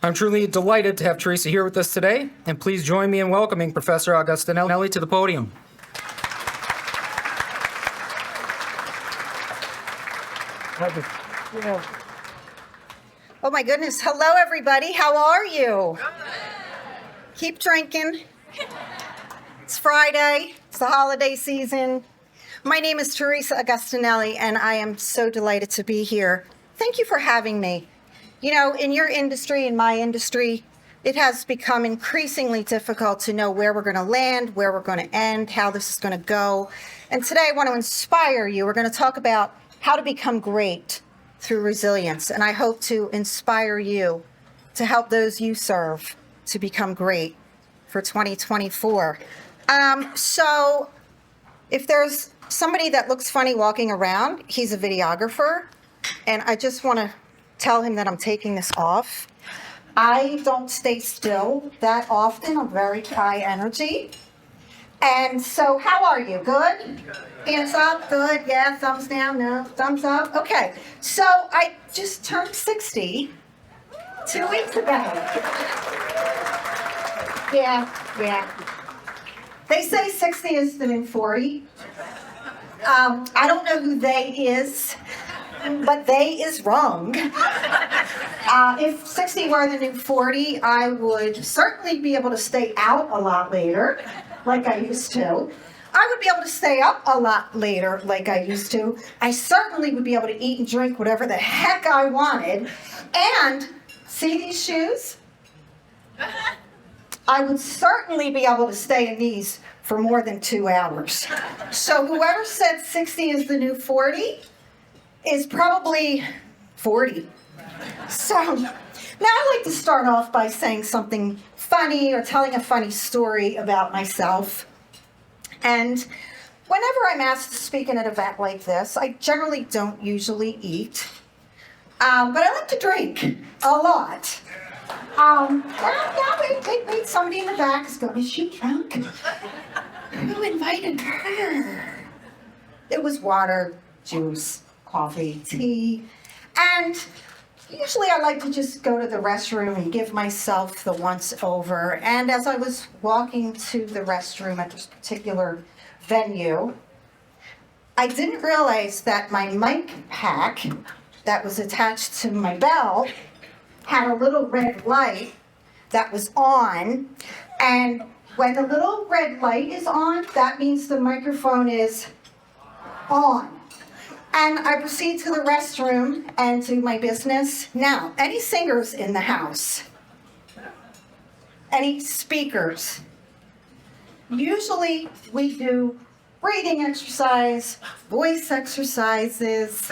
I'm truly delighted to have Theresa here with us today, and please join me in welcoming Professor Augustinelli to the podium. Oh my goodness. Hello, everybody. How are you? Keep drinking. It's Friday. It's the holiday season. My name is Theresa Augustinelli, and I am so delighted to be here. Thank you for having me. You know, in your industry, in my industry, it has become increasingly difficult to know where we're going to land, where we're going to end, how this is going to go. And today I want to inspire you. We're going to talk about how to become great through resilience. And I hope to inspire you to help those you serve to become great for 2024. So if there's somebody that looks funny walking around, he's a videographer. And I just want to tell him that I'm taking this off. I don't stay still that often. I'm very high energy. And so how are you? Good? Hands up? Good? Yeah. Thumbs down? No? Thumbs up? Okay. So I just turned 60 2 weeks ago. Yeah. They say 60 is the new 40. I don't know who they is, but they is wrong. If 60 were the new 40, I would certainly be able to stay out a lot later, like I used to. I would be able to stay up a lot later, like I used to. I certainly would be able to eat and drink whatever the heck I wanted. And see these shoes? I would certainly be able to stay in these for more than 2 hours. So whoever said 60 is the new 40 is probably 40. So now I like to start off by saying something funny or telling a funny story about myself. And whenever I'm asked to speak in an event like this, I generally don't usually eat, but I like to drink a lot. Wait, somebody in the back is going, is she drunk? Who invited her? It was water, juice, coffee, tea, and usually I like to just go to the restroom and give myself the once over. And as I was walking to the restroom at this particular venue, I didn't realize that my mic pack that was attached to my belt had a little red light that was on. And when the little red light is on, that means the microphone is on. And I proceed to the restroom and to my business. Now, any singers in the house? Any speakers? Usually we do breathing exercise, voice exercises,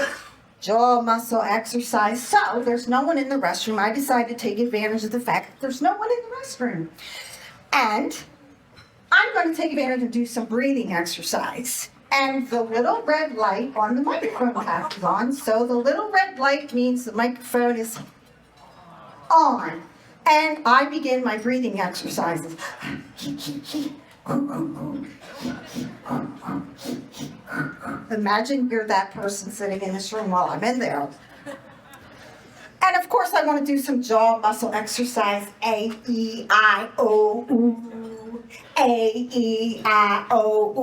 jaw muscle exercise. So there's no one in the restroom. I decided to take advantage of the fact that there's no one in the restroom. And I'm going to take advantage and do some breathing exercise. And the little red light on the microphone pack is on. So the little red light means the microphone is on. And I begin my breathing exercises. Imagine you're that person sitting in this room while I'm in there. And of course, I want to do some jaw muscle exercise. A, E, I, O, U. A, E, I, O,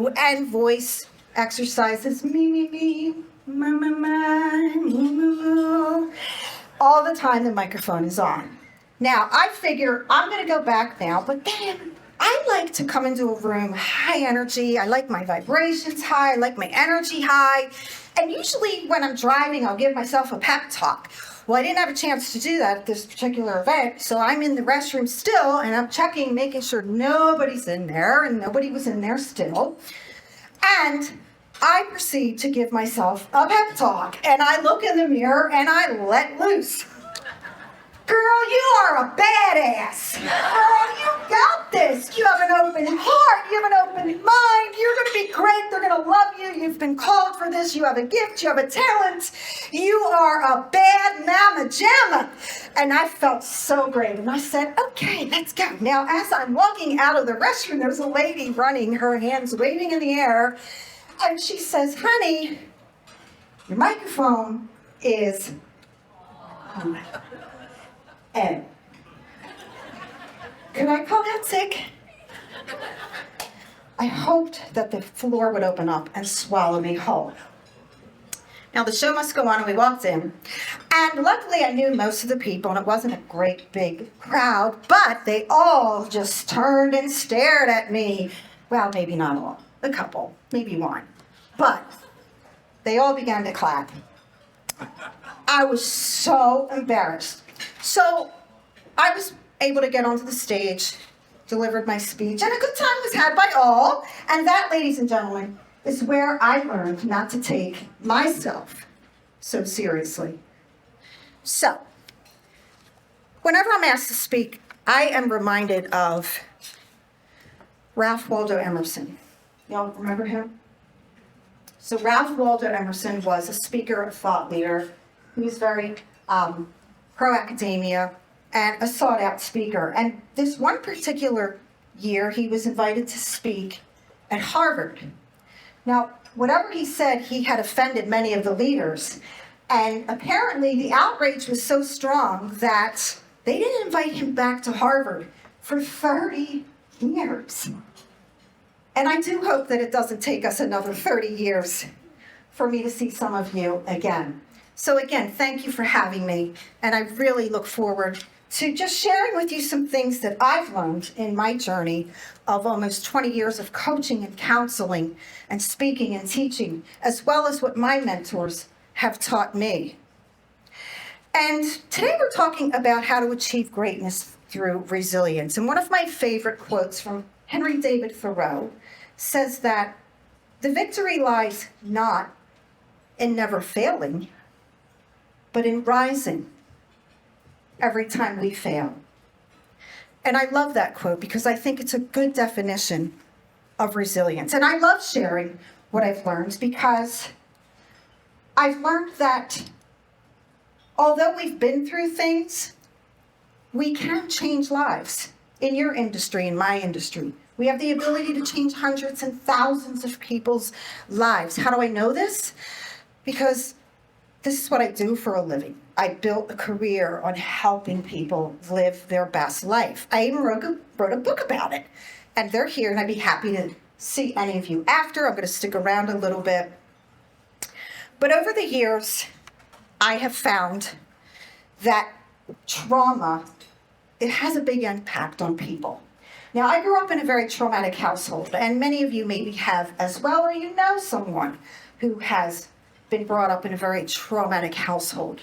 U. And voice exercises. Me, ma, ma, ma, ma. All the time the microphone is on. Now, I figure I'm going to go back now, but then I like to come into a room high energy. I like my vibrations high. I like my energy high. And usually when I'm driving, I'll give myself a pep talk. Well, I didn't have a chance to do that at this particular event, so I'm in the restroom still, and I'm checking, making sure nobody's in there, and nobody was in there still. And I proceed to give myself a pep talk, and I look in the mirror, and I let loose. Girl, you are a badass. Girl, you got this. You have an open heart. You have an open mind. You're going to be great. They're going to love you. You've been called for this. You have a gift. You have a talent. You are a bad mama jamma. And I felt so great. And I said, okay, let's go. Now, as I'm walking out of the restroom, there's a lady running, her hands waving in the air. And she says, honey, your microphone is on. And Could I call out sick? I hoped that the floor would open up and swallow me whole. Now the show must go on, and we walked in. And luckily I knew most of the people, and it wasn't a great big crowd, but they all just turned and stared at me. Well, maybe not all, a couple, maybe one. But they all began to clap. I was so embarrassed. So I was able to get onto the stage, delivered my speech, and a good time was had by all. And that, ladies and gentlemen, is where I learned not to take myself so seriously. So, whenever I'm asked to speak, I am reminded of Ralph Waldo Emerson. Y'all remember him? So Ralph Waldo Emerson was a speaker, a thought leader. He was very pro-academia and a sought-out speaker. And this one particular year, he was invited to speak at Harvard. Now, whatever he said, he had offended many of the leaders. And apparently the outrage was so strong that they didn't invite him back to Harvard for 30 years. And I do hope that it doesn't take us another 30 years for me to see some of you again. So again, thank you for having me. And I really look forward to just sharing with you some things that I've learned in my journey of almost 20 years of coaching and counseling and speaking and teaching, as well as what my mentors have taught me. And today we're talking about how to achieve greatness through resilience. And one of my favorite quotes from Henry David Thoreau says that the victory lies not in never failing, but in rising every time we fail. And I love that quote because I think it's a good definition of resilience. And I love sharing what I've learned because I've learned that although we've been through things, we can change lives. In your industry, in my industry, we have the ability to change hundreds and thousands of people's lives. How do I know this? Because this is what I do for a living. I built a career on helping people live their best life. I even wrote a book about it. And they're here, and I'd be happy to see any of you after. I'm going to stick around a little bit. But over the years, I have found that trauma, it has a big impact on people. Now, I grew up in a very traumatic household, and many of you maybe have as well, or you know someone who has been brought up in a very traumatic household.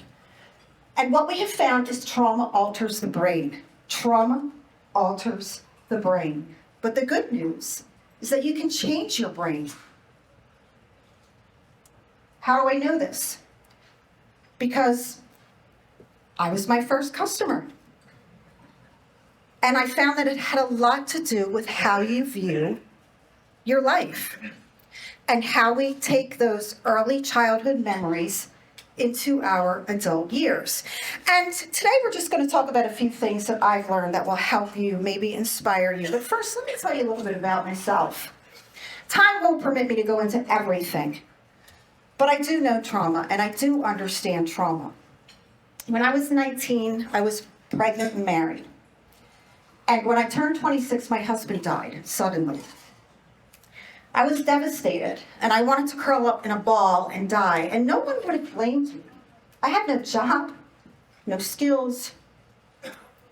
And what we have found is trauma alters the brain. Trauma alters the brain. But the good news is that you can change your brain. How do I know this? Because I was my first customer. And I found that it had a lot to do with how you view your life and how we take those early childhood memories into our adult years. And today we're just going to talk about a few things that I've learned that will help you, maybe inspire you. But first, let me tell you a little bit about myself. Time won't permit me to go into everything, but I do know trauma, and I do understand trauma. When I was 19, I was pregnant and married. And when I turned 26, my husband died suddenly. I was devastated, and I wanted to curl up in a ball and die, and no one would have blamed me. I had no job, no skills.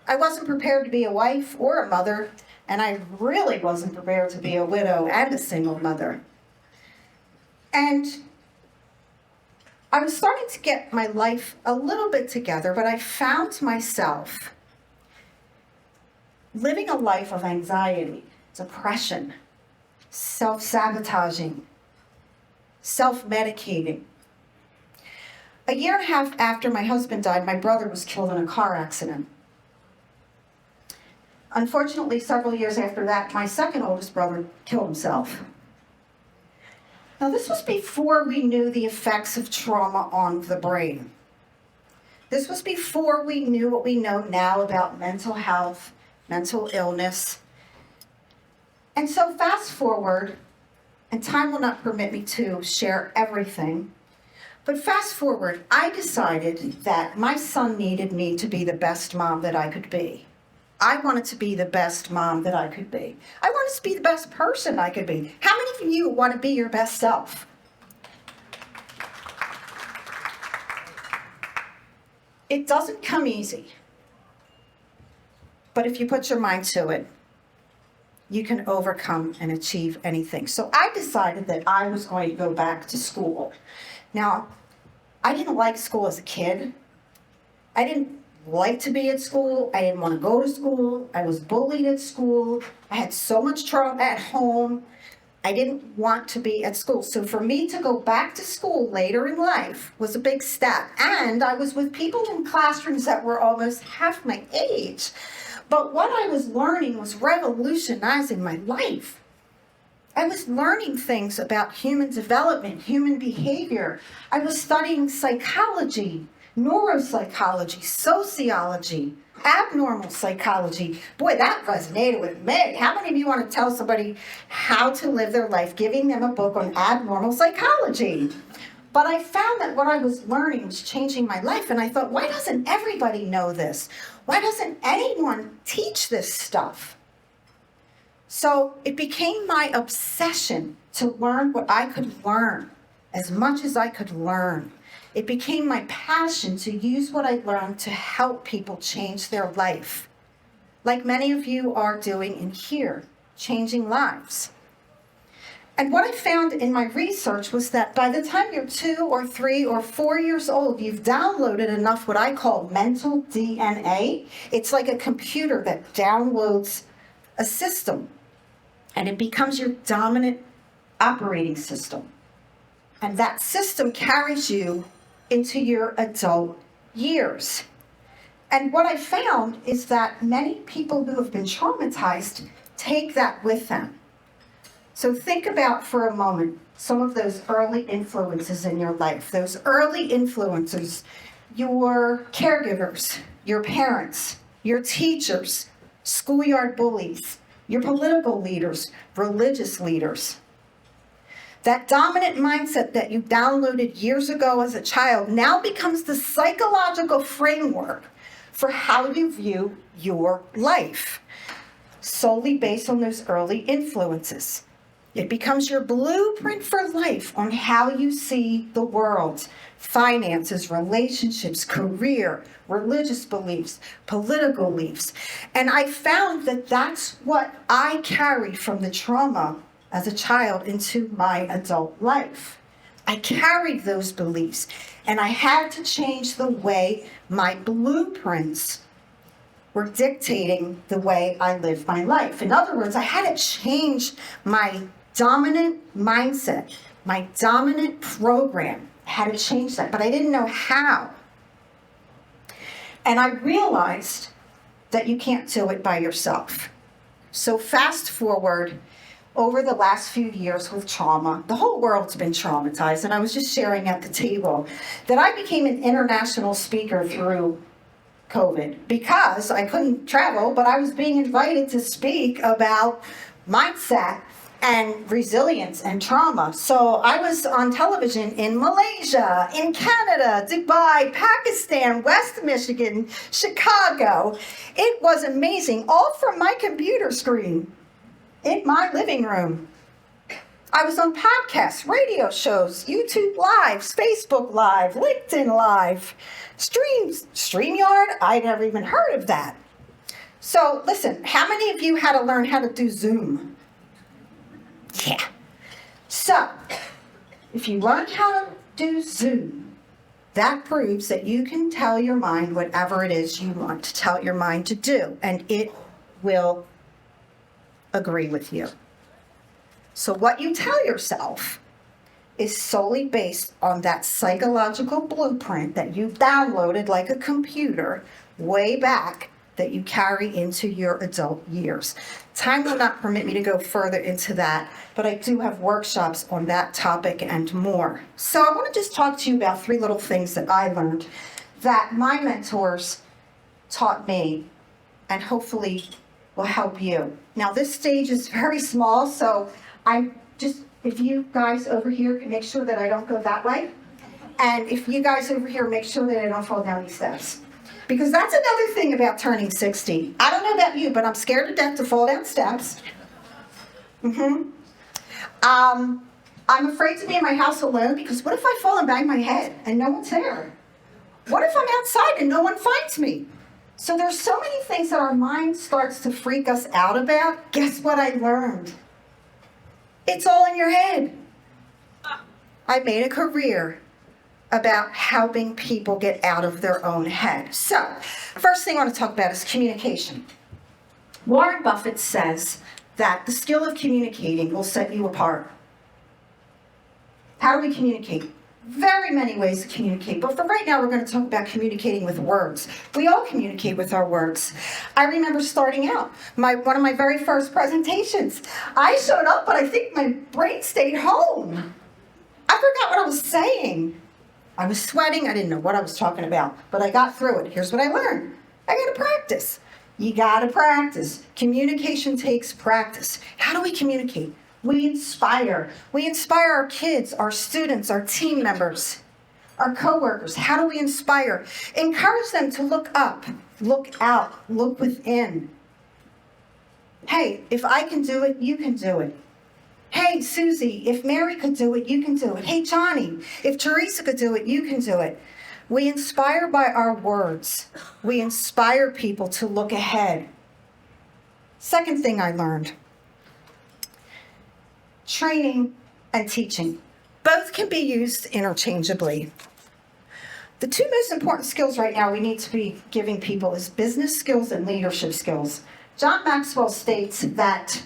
I wasn't prepared to be a wife or a mother, and I really wasn't prepared to be a widow and a single mother. And I was starting to get my life a little bit together, but I found myself living a life of anxiety, depression, self-sabotaging, self-medicating. A year and a half after my husband died, my brother was killed in a car accident. Unfortunately, several years after that, my second oldest brother killed himself. Now, this was before we knew the effects of trauma on the brain. This was before we knew what we know now about mental health, mental illness. And so fast forward, and time will not permit me to share everything, but fast forward, I decided that my son needed me to be the best mom that I could be. I wanted to be the best mom that I could be. I wanted to be the best person I could be. How many of you want to be your best self? It doesn't come easy. But if you put your mind to it, you can overcome and achieve anything. So I decided that I was going to go back to school. Now, I didn't like school as a kid. I didn't like to be at school. I didn't want to go to school. I was bullied at school. I had so much trauma at home. I didn't want to be at school. So for me to go back to school later in life was a big step. And I was with people in classrooms that were almost half my age. But what I was learning was revolutionizing my life. I was learning things about human development, human behavior. I was studying psychology, neuropsychology, sociology, abnormal psychology. Boy, that resonated with me. How many of you want to tell somebody how to live their life, giving them a book on abnormal psychology? But I found that what I was learning was changing my life, and I thought, why doesn't everybody know this? Why doesn't anyone teach this stuff? So it became my obsession to learn what I could learn, as much as I could learn. It became my passion to use what I learned to help people change their life, like many of you are doing in here, changing lives. And what I found in my research was that by the time you're 2 or 3 or 4 years old, you've downloaded enough what I call mental DNA. It's like a computer that downloads a system, and it becomes your dominant operating system. And that system carries you into your adult years. And what I found is that many people who have been traumatized take that with them. So think about for a moment some of those early influences in your life, those early influencers, your caregivers, your parents, your teachers, schoolyard bullies, your political leaders, religious leaders. That dominant mindset that you downloaded years ago as a child now becomes the psychological framework for how you view your life, solely based on those early influences. It becomes your blueprint for life on how you see the world, finances, relationships, career, religious beliefs, political beliefs. And I found that that's what I carry from the trauma as a child into my adult life. I carried those beliefs, and I had to change the way my blueprints were dictating the way I live my life. In other words, I had to change my dominant mindset, my dominant program. I had to change that, but I didn't know how. And I realized that you can't do it by yourself. So fast forward over the last few years with trauma, the whole world's been traumatized, and I was just sharing at the table that I became an international speaker through COVID because I couldn't travel, but I was being invited to speak about mindset and resilience and trauma. So I was on television in Malaysia, in Canada, Dubai, Pakistan, West Michigan, Chicago. It was amazing, all from my computer screen in my living room. I was on podcasts, radio shows, YouTube Lives, Facebook Live, LinkedIn Live, StreamYard. I'd never even heard of that. So listen, how many of you had to learn how to do Zoom? Yeah. So, if you learn how to do Zoom, that proves that you can tell your mind whatever it is you want to tell your mind to do, and it will agree with you. So what you tell yourself is solely based on that psychological blueprint that you downloaded like a computer way back that you carry into your adult years. Time will not permit me to go further into that, but I do have workshops on that topic and more. So I want to just talk to you about 3 little things that I learned that my mentors taught me and hopefully will help you. Now this stage is very small, so if you guys over here can make sure that I don't go that way, and if you guys over here make sure that I don't fall down these steps. Because that's another thing about turning 60. I don't don't know about you, but I'm scared to death to fall down steps. I'm afraid to be in my house alone because what if I fall and bang my head and no one's there? What if I'm outside and no one finds me? So there's so many things that our mind starts to freak us out about. Guess what I learned? It's all in your head. I made a career about helping people get out of their own head. So, first thing I want to talk about is communication. Warren Buffett says that the skill of communicating will set you apart. How do we communicate? Very many ways to communicate, but for right now we're going to talk about communicating with words. We all communicate with our words. I remember starting out, one of my very first presentations. I showed up, but I think my brain stayed home. I forgot what I was saying. I was sweating, I didn't know what I was talking about, but I got through it. Here's what I learned. I got to practice. You got to practice. Communication takes practice. How do we communicate? We inspire. We inspire our kids, our students, our team members, our coworkers. How do we inspire? Encourage them to look up, look out, look within. Hey, if I can do it, you can do it. Hey, Susie, if Mary could do it, you can do it. Hey, Johnny, if Theresa could do it, you can do it. We inspire by our words. We inspire people to look ahead. Second thing I learned. Training and teaching. Both can be used interchangeably. The two most important skills right now we need to be giving people is business skills and leadership skills. John Maxwell states that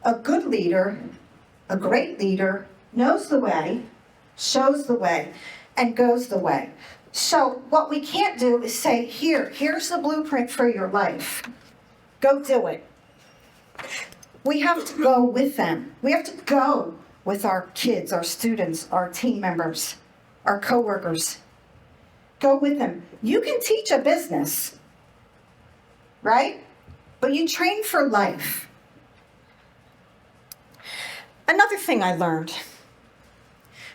a good leader, a great leader, knows the way, shows the way, and goes the way. So what we can't do is say, here's the blueprint for your life. Go do it. We have to go with them. We have to go with our kids, our students, our team members, our coworkers. Go with them. You can teach a business, right? But you train for life. Another thing I learned,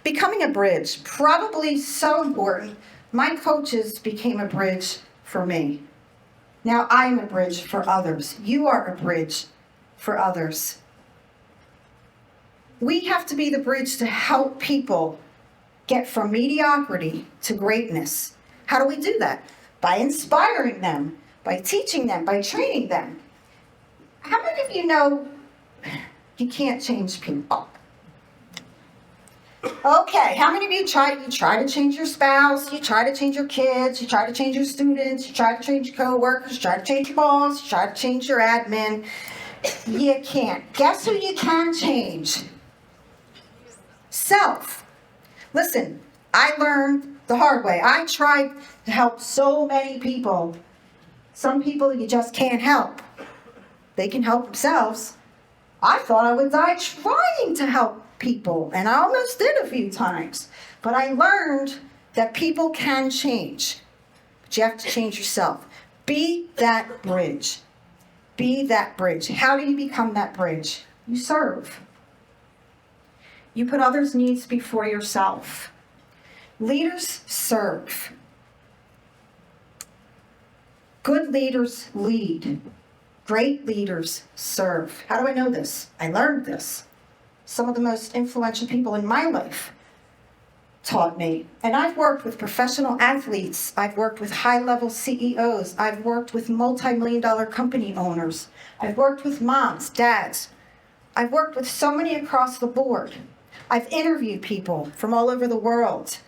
becoming a bridge, probably so important. My coaches became a bridge for me. Now I'm a bridge for others. You are a bridge for others. We have to be the bridge to help people get from mediocrity to greatness. How do we do that? By inspiring them, by teaching them, by training them. How many of you know you can't change people? Okay, how many of you try to change your spouse, you try to change your kids, you try to change your students, you try to change your coworkers, you try to change your boss, you try to change your admin. You can't. Guess who you can change? Self. Listen, I learned the hard way. I tried to help so many people. Some people you just can't help. They can help themselves. I thought I would die trying to help people, and I almost did a few times. But I learned that people can change. But you have to change yourself. Be that bridge. Be that bridge. How do you become that bridge? You serve. You put others' needs before yourself. Leaders serve. Good leaders lead. Great leaders serve. How do I know this? I learned this. Some of the most influential people in my life taught me. And I've worked with professional athletes. I've worked with high-level CEOs. I've worked with multi-million-dollar company owners. I've worked with moms, dads. I've worked with so many across the board. I've interviewed people from all over the world.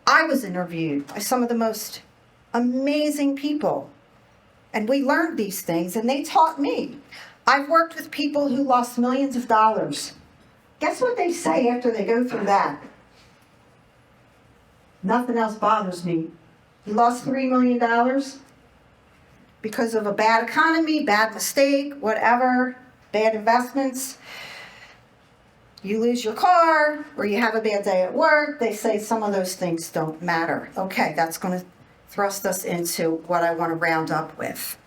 I was interviewed by some of the most amazing people. And we learned these things, and they taught me. I've worked with people who lost millions of dollars. Guess what they say after they go through that? Nothing else bothers me. You lost $3 million because of a bad economy, bad mistake, whatever, bad investments. You lose your car, or you have a bad day at work. They say some of those things don't matter. Okay, that's going to thrust us into what I want to round up with.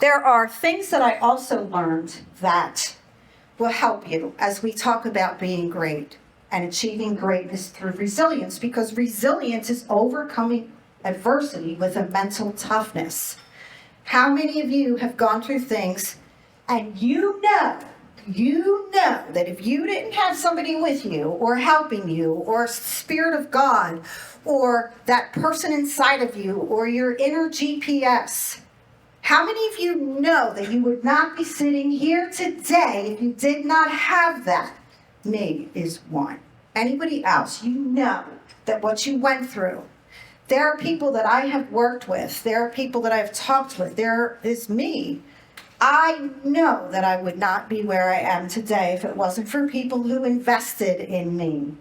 There are things that I also learned that will help you as we talk about being great and achieving greatness through resilience, because resilience is overcoming adversity with a mental toughness. How many of you have gone through things and you know that if you didn't have somebody with you or helping you or Spirit of God or that person inside of you or your inner GPS, how many of you know that you would not be sitting here today if you did not have that? Me is one. Anybody else, you know that what you went through. There are people that I have worked with. There are people that I've talked with. There is me. I know that I would not be where I am today if it wasn't for people who invested in me,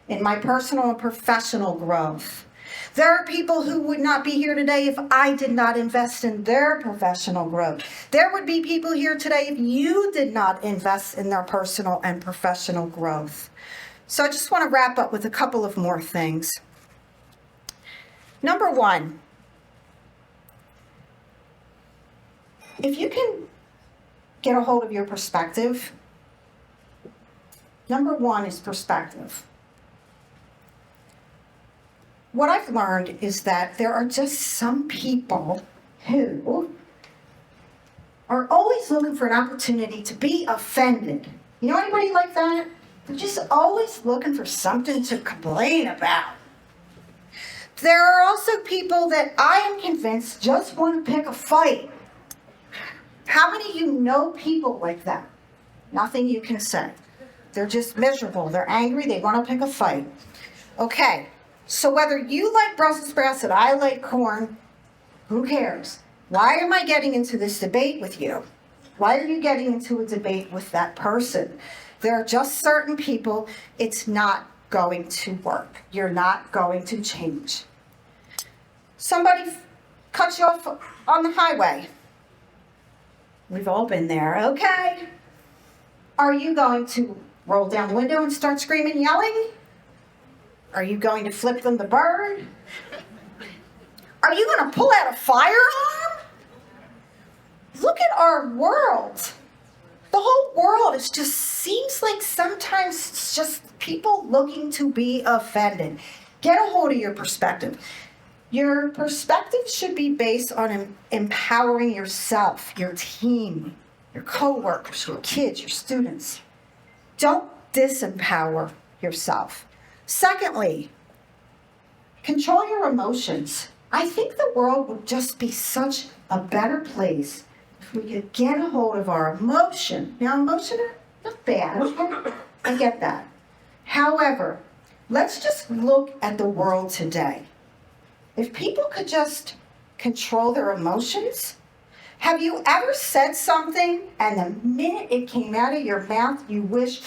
in my personal and professional growth. There are people who would not be here today if I did not invest in their professional growth. There would be people here today if you did not invest in their personal and professional growth. So I just want to wrap up with a couple of more things. Number one, if you can get a hold of your perspective, number one is perspective. What I've learned is that there are just some people who are always looking for an opportunity to be offended. You know anybody like that? They're just always looking for something to complain about. There are also people that I am convinced just want to pick a fight. How many of you know people like that? Nothing you can say. They're just miserable. They're angry. They want to pick a fight. Okay. So whether you like Brussels sprouts and I like corn, who cares? Why am I getting into this debate with you? Why are you getting into a debate with that person? There are just certain people, it's not going to work. You're not going to change. Somebody cuts you off on the highway. We've all been there, okay? Are you going to roll down the window and start screaming, yelling? Are you going to flip them the bird? Are you going to pull out a firearm? Look at our world. The whole world, it just seems like sometimes it's just people looking to be offended. Get a hold of your perspective. Your perspective should be based on empowering yourself, your team, your coworkers, your kids, your students. Don't disempower yourself. Secondly, control your emotions. I think the world would just be such a better place if we could get a hold of our emotion. Now, emotion are not bad. I get that. However, let's just look at the world today. If people could just control their emotions, have you ever said something and the minute it came out of your mouth, you wished,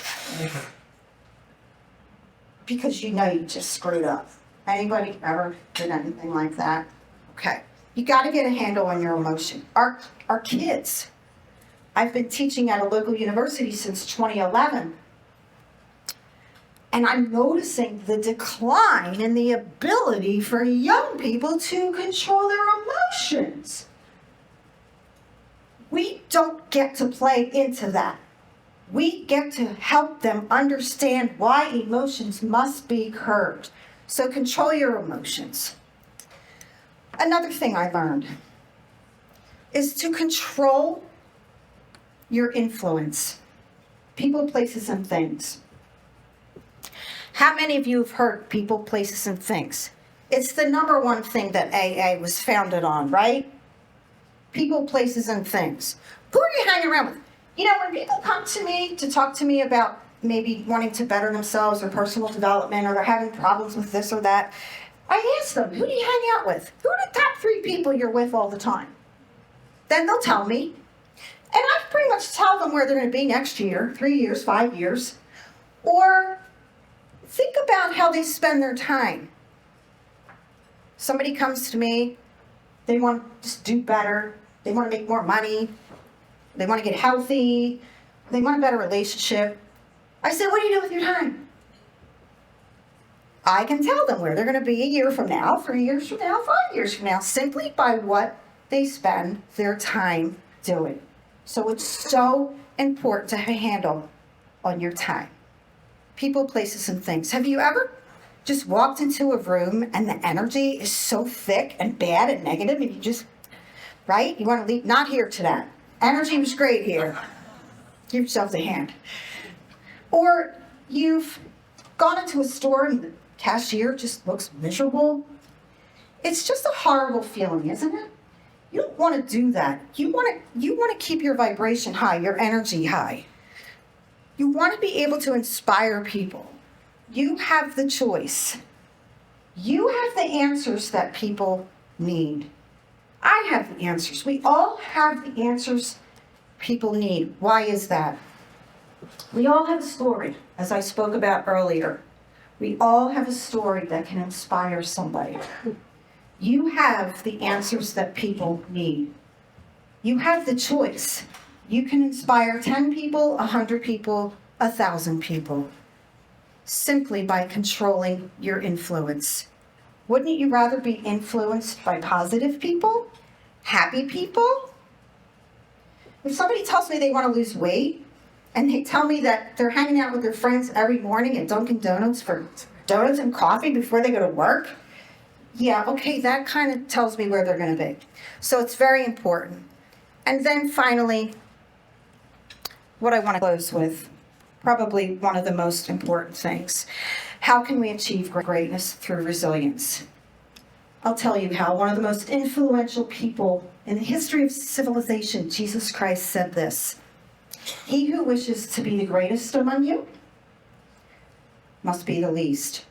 because you know you just screwed up? Anybody ever did anything like that? Okay. You got to get a handle on your emotion. Our kids. I've been teaching at a local university since 2011. And I'm noticing the decline in the ability for young people to control their emotions. We don't get to play into that. We get to help them understand why emotions must be curbed. So control your emotions. Another thing I learned is to control your influence. People, places, and things. How many of you have heard people, places, and things? It's the number one thing that AA was founded on, right? People, places, and things. Who are you hanging around with? You know, when people come to me to talk to me about maybe wanting to better themselves or personal development, or they're having problems with this or that, I ask them, who do you hang out with? Who are the top 3 people you're with all the time? Then they'll tell me. And I pretty much tell them where they're going to be next year, 3 years, 5 years. Or think about how they spend their time. Somebody comes to me, they want to just do better, they want to make more money, they want to get healthy, they want a better relationship. I say, what do you do with your time? I can tell them where they're going to be a year from now, 3 years from now, 5 years from now, simply by what they spend their time doing. So it's so important to have a handle on your time. People, places, and things. Have you ever just walked into a room and the energy is so thick and bad and negative and you just right? You want to leave, not here today. Energy was great here. Give yourselves a hand. Or you've gone into a store and the cashier just looks miserable. It's just a horrible feeling, isn't it? You don't want to do that. You want to keep your vibration high, your energy high. You want to be able to inspire people. You have the choice. You have the answers that people need. I have the answers. We all have the answers people need. Why is that? We all have a story, as I spoke about earlier. We all have a story that can inspire somebody. You have the answers that people need. You have the choice. You can inspire 10 people, 100 people, 1,000 people, simply by controlling your influence. Wouldn't you rather be influenced by positive people, happy people? If somebody tells me they want to lose weight, and they tell me that they're hanging out with their friends every morning at Dunkin' Donuts for donuts and coffee before they go to work, yeah, okay, that kind of tells me where they're going to be. So it's very important. And then finally, what I want to close with, probably one of the most important things. How can we achieve greatness through resilience? I'll tell you how. One of the most influential people in the history of civilization, Jesus Christ, said this: "He who wishes to be the greatest among you must be the least."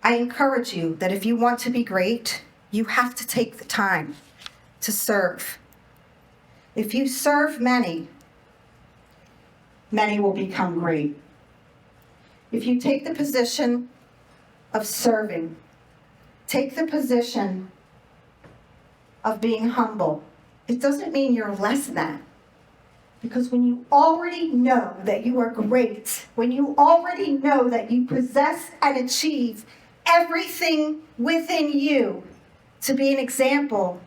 I encourage you that if you want to be great, you have to take the time to serve. If you serve many, many will become great. If you take the position of serving, take the position of being humble, it doesn't mean you're less than. Because when you already know that you are great, when you already know that you possess and achieve everything within you to be an example,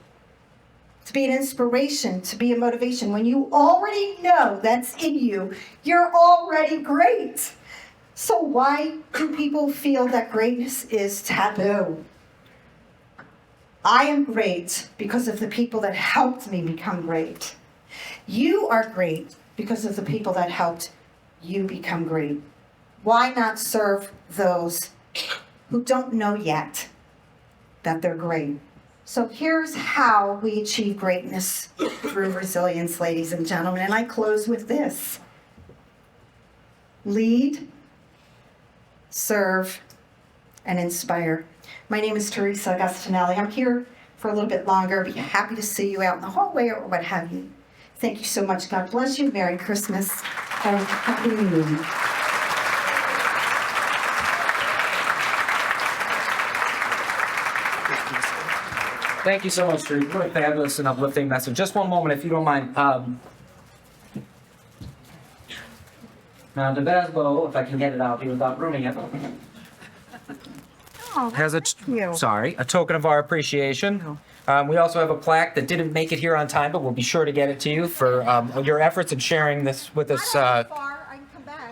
to be an inspiration, to be a motivation, when you already know that's in you, you're already great. So why do people feel that greatness is taboo? I am great because of the people that helped me become great. You are great because of the people that helped you become great. Why not serve those who don't know yet that they're great? So here's how we achieve greatness through resilience, ladies and gentlemen. And I close with this: lead, serve, and inspire. My name is Theresa Augustinelli. I'm here for a little bit longer. Be happy to see you out in the hallway or what have you. Thank you so much. God bless you. Merry Christmas and Happy New Year. Thank you so much for your really fabulous and uplifting message. Just one moment, if you don't mind. Now, the Basbo, if I can get it out here without ruining it, has a token of our appreciation. We also have a plaque that didn't make it here on time, but we'll be sure to get it to you for your efforts in sharing this with us.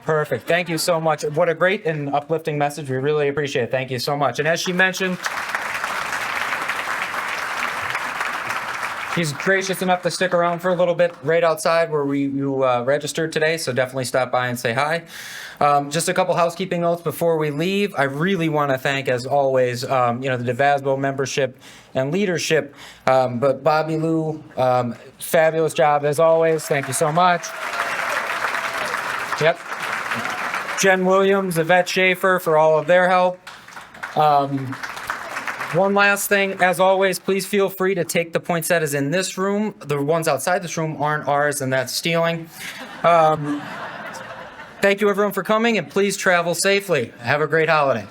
Perfect. Thank you so much. What a great and uplifting message. We really appreciate it. Thank you so much. And as she mentioned, she's gracious enough to stick around for a little bit right outside where you registered today, so definitely stop by and say hi. Just a couple housekeeping notes before we leave. I really want to thank, as always, the DeVasbo membership and leadership. But Bobby Lou, fabulous job as always. Thank you so much. Yep. Jen Williams, Yvette Schaefer for all of their help. One last thing, as always, please feel free to take the poinsettias in this room. The ones outside this room aren't ours, and that's stealing. Thank you, everyone, for coming, and please travel safely. Have a great holiday.